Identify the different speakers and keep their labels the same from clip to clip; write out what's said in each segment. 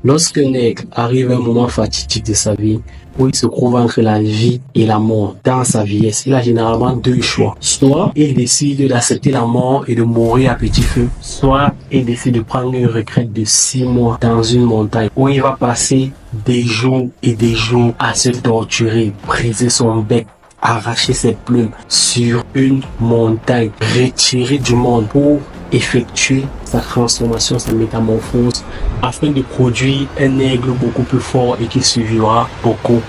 Speaker 1: Lorsqu'un nègre arrive à un moment fatidique de sa vie, où il se trouve entre la vie et la mort dans sa vieillesse, il a généralement deux choix. Soit il décide d'accepter la mort et de mourir à petit feu, soit il décide de prendre une retraite de 6 mois dans une montagne où il va passer des jours et des jours à se torturer, briser son bec, arracher ses plumes sur une montagne, retiré du monde pour effectuer sa transformation, sa métamorphose, afin de produire un aigle beaucoup plus fort et qui survivra beaucoup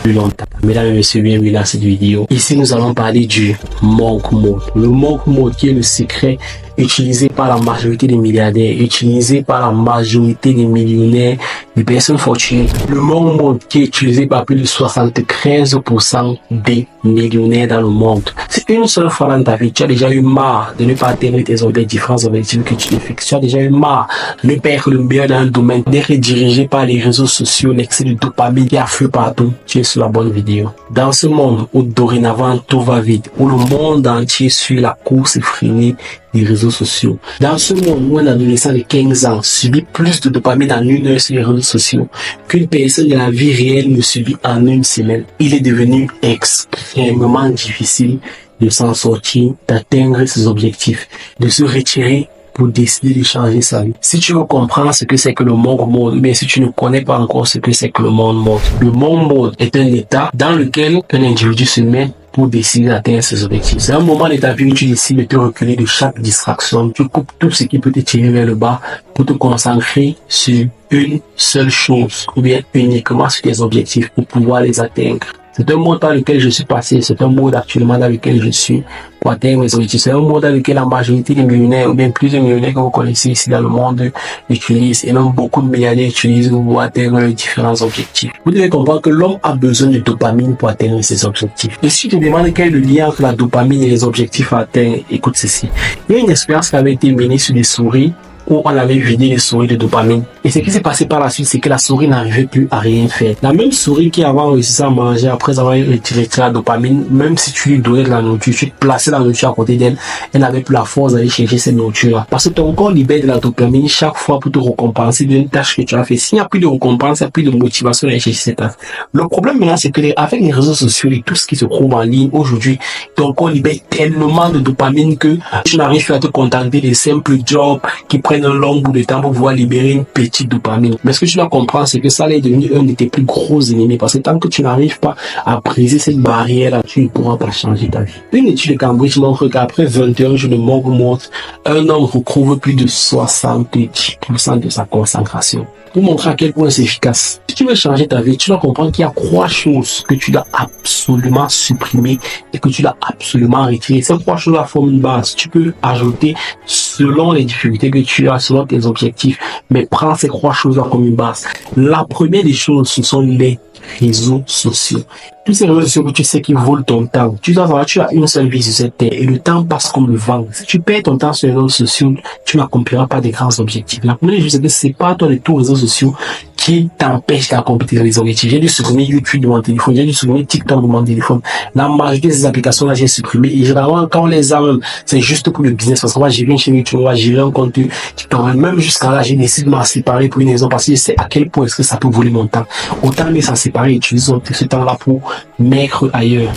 Speaker 1: plus longtemps. Mesdames et messieurs, bienvenue dans cette vidéo. Ici, nous allons parler du monk mode. Le monk mode qui est le secret utilisé par la majorité des milliardaires, utilisé par la majorité des millionnaires, des personnes fortunées. Le monk mode qui est utilisé par plus de 73% des millionnaires dans le monde. Si une seule fois dans ta vie, tu as déjà eu marre de ne pas atteindre tes différents objectifs que tu te fixes, tu as déjà eu marre de perdre le meilleur dans un domaine, d'être dirigé par les réseaux sociaux, l'excès de dopamine qui afflue partout, tu es sur la bonne vidéo. Dans ce monde où dorénavant tout va vite, où le monde entier suit la course effrénée des réseaux sociaux, dans ce monde où un adolescent de 15 ans subit plus de dopamine en une heure sur les réseaux sociaux qu'une personne de la vie réelle ne subit en une semaine, il est devenu extrêmement difficile de s'en sortir, d'atteindre ses objectifs, de se retirer pour décider de changer sa vie. Si tu veux comprendre ce que c'est que le monk mode, mais si tu ne connais pas encore ce que c'est que le monk mode, le monk mode est un état dans lequel un individu se met pour décider d'atteindre ses objectifs. C'est un moment de ta vie où tu décides de te reculer de chaque distraction. Tu coupes tout ce qui peut te tirer vers le bas pour te concentrer sur une seule chose ou bien uniquement sur tes objectifs pour pouvoir les atteindre. C'est un monde dans lequel je suis passé, c'est un monde actuellement dans lequel je suis pour atteindre mes objectifs. C'est un monde dans lequel la majorité des millionnaires, ou bien plusieurs millionnaires que vous connaissez ici dans le monde utilisent, et même beaucoup de milliardaires utilisent pour atteindre leurs différents objectifs. Vous devez comprendre que l'homme a besoin de dopamine pour atteindre ses objectifs. Et si tu te demandes quel est le lien entre la dopamine et les objectifs à atteindre, écoute ceci. Il y a une expérience qui avait été menée sur des souris, où on avait vidé les souris de dopamine. Et ce qui s'est passé par la suite, c'est que la souris n'arrivait plus à rien faire. La même souris qui avant réussi à manger après avoir retiré la dopamine, même si tu lui donnais de la nourriture, tu plaçais la nourriture à côté d'elle, elle n'avait plus la force d'aller chercher cette nourriture-là. Parce que ton corps libère de la dopamine chaque fois pour te récompenser d'une tâche que tu as fait. S'il n'y a plus de récompense, il n'y a plus de motivation d'aller chercher cette tâche. Le problème maintenant, c'est que avec les réseaux sociaux et tout ce qui se trouve en ligne aujourd'hui, ton corps libère tellement de dopamine que tu n'arrives plus à te contenter des simples jobs qui prennent un long bout de temps pour pouvoir libérer une petite dopamine. Mais ce que tu dois comprendre, c'est que ça est devenu un de tes plus gros ennemis, parce que tant que tu n'arrives pas à briser cette barrière-là, tu ne pourras pas changer ta vie. Une étude de Cambridge montre qu'après 21 jours de monk mode, un homme retrouve plus de 70% de sa concentration. Pour montrer à quel point c'est efficace. Si tu veux changer ta vie, tu dois comprendre qu'il y a 3 choses que tu dois absolument supprimer et que tu dois absolument retirer. Ces 3 choses forment une base. Tu peux ajouter selon les difficultés que tu as, selon tes objectifs, mais prends ces 3 choses comme une base. La première des choses, ce sont les réseaux sociaux. Tous ces réseaux sociaux que tu sais qui volent ton temps. Tu dois savoir, tu as une seule vie sur cette terre et le temps passe comme le vent. Si tu perds ton temps sur les réseaux sociaux, tu n'accompliras pas des grands objectifs. La première chose, c'est que c'est pas toi de tous les réseaux sociaux qui t'empêche d'accomplir les objectifs. J'ai dû supprimer YouTube de mon téléphone, j'ai dû supprimer TikTok de mon téléphone. La majorité de ces applications-là, j'ai supprimé. Et généralement, quand on les a même, c'est juste pour le business. Parce que moi, j'ai vu une chaîne YouTube, moi, j'ai vu un contenu TikTok. Même jusqu'à là, j'ai décidé de m'en séparer pour une raison, parce que je sais à quel point est-ce que ça peut voler mon temps. Autant mais s'en séparer et utiliser ce temps-là pour mettre ailleurs.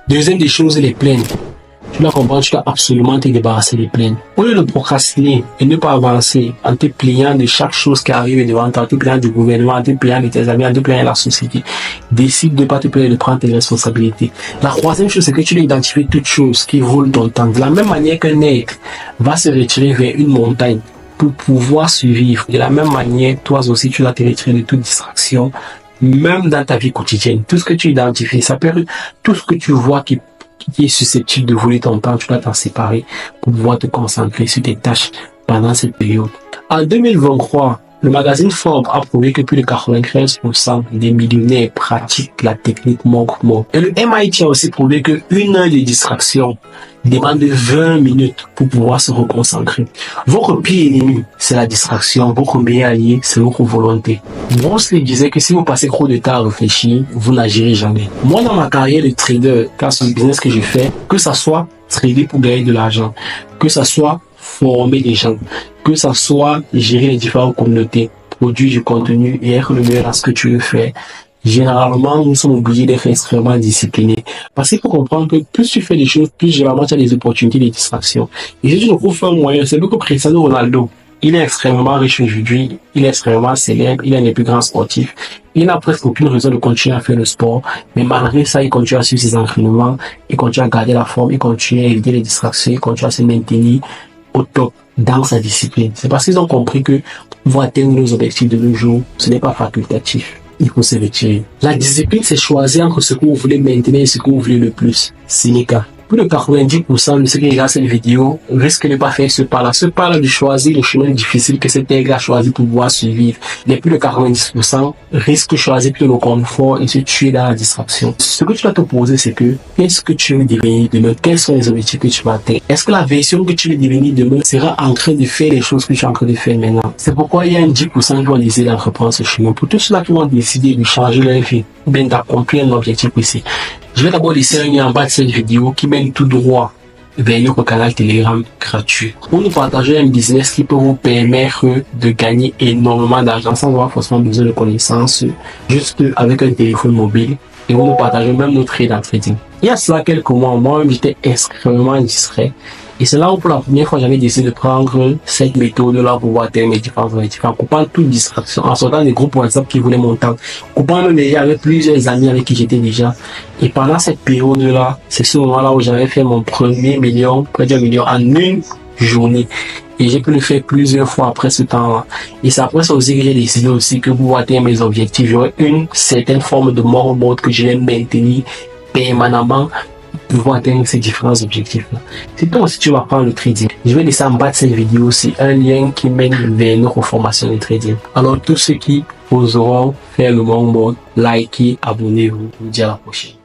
Speaker 1: Deuxième des choses, les plaines. Tu dois comprendre, tu dois absolument te débarrasser des plaintes. Au lieu de procrastiner et ne pas avancer en te plaignant de chaque chose qui arrive devant toi, en te plaignant du gouvernement, en te plaignant de tes amis, en te plaignant de la société, décide de ne pas te plaindre, de prendre tes responsabilités. La troisième chose, c'est que tu dois identifier toutes choses qui volent ton temps. De la même manière qu'un aigle va se retirer vers une montagne pour pouvoir survivre, de la même manière, toi aussi, tu dois te retirer de toute distraction, même dans ta vie quotidienne. Tout ce que tu identifies, ça peut être tout ce que tu vois qui est susceptible de voler ton temps, tu dois t'en séparer pour pouvoir te concentrer sur tes tâches pendant cette période. En 2023, le magazine Forbes a prouvé que plus de 93% des millionnaires pratiquent la technique monk mode. Et le MIT a aussi prouvé que une heure de distraction demande 20 minutes pour pouvoir se reconcentrer. Votre pire ennemi, c'est la distraction. Votre meilleur allié, c'est votre volonté. Bruce Lee disait que si vous passez trop de temps à réfléchir, vous n'agirez jamais. Moi, dans ma carrière de trader, car c'est le business que j'ai fait, que ça soit trader pour gagner de l'argent, que ça soit former des gens, que ça soit gérer les différentes communautés, produire du contenu et être le meilleur dans ce que tu veux faire, généralement, nous sommes obligés d'être extrêmement disciplinés. Parce qu'il faut comprendre que plus tu fais des choses, plus généralement tu as des opportunités, des distractions. Et si tu ne trouves pas un moyen, c'est que Cristiano Ronaldo, il est extrêmement riche aujourd'hui, il est extrêmement célèbre, il est un des plus grands sportifs. Il n'a presque aucune raison de continuer à faire le sport, mais malgré ça, il continue à suivre ses entraînements, il continue à garder la forme, il continue à éviter les distractions, il continue à se maintenir au top dans sa discipline. C'est parce qu'ils ont compris que pour atteindre nos objectifs de nos jours, ce n'est pas facultatif. Il faut se retirer. La discipline, c'est choisir entre ce que vous voulez maintenir et ce que vous voulez le plus. Sénéca. Plus de 90% de ceux qui regardent cette vidéo risquent de ne pas faire ce pas-là. Ce pas-là de choisir le chemin difficile que cet aigle a choisi pour pouvoir survivre. Les plus de 90% risquent de choisir plutôt le confort et se tuer dans la distraction. Ce que tu dois te poser, c'est que qu'est-ce que tu veux devenir demain? Quels sont les objectifs que tu vas atteindre? Est-ce que la version que tu veux devenir demain sera en train de faire les choses que tu es en train de faire maintenant? C'est pourquoi il y a un 10% qui vont décider d'entreprendre ce chemin. Pour tous ceux-là qui vont décider de changer leur vie, bien d'accomplir un objectif précis. Je vais d'abord laisser un lien en bas de cette vidéo qui mène tout droit vers notre canal Telegram gratuit. Pour nous partager un business qui peut vous permettre de gagner énormément d'argent sans avoir forcément besoin de connaissances, juste avec un téléphone mobile. Et vous nous partagez même nos trades en trading. Il y a cela quelques mois, moi-même j'étais extrêmement distrait. Et c'est là où pour la première fois j'avais décidé de prendre cette méthode-là pour pouvoir atteindre mes différents objectifs, en coupant toute distraction, en sortant des groupes WhatsApp qui voulaient mon temps, coupant même déjà avec plusieurs amis avec qui j'étais déjà. Et pendant cette période-là, c'est ce moment-là où j'avais fait mon premier million, près d'1 million en une journée. Et j'ai pu le faire plusieurs fois après ce temps-là. Et c'est après ça aussi que j'ai décidé aussi que pour atteindre mes objectifs, j'aurais une certaine forme de mode que je vais maintenir permanemment pour pouvoir atteindre ces différents objectifs-là. C'est toi aussi tu vas prendre le trading. Je vais laisser en bas de cette vidéo aussi un lien qui mène vers notre formation de trading. Alors tous ceux qui oseront faire le mode, likez, abonnez-vous. Je vous dis à la prochaine.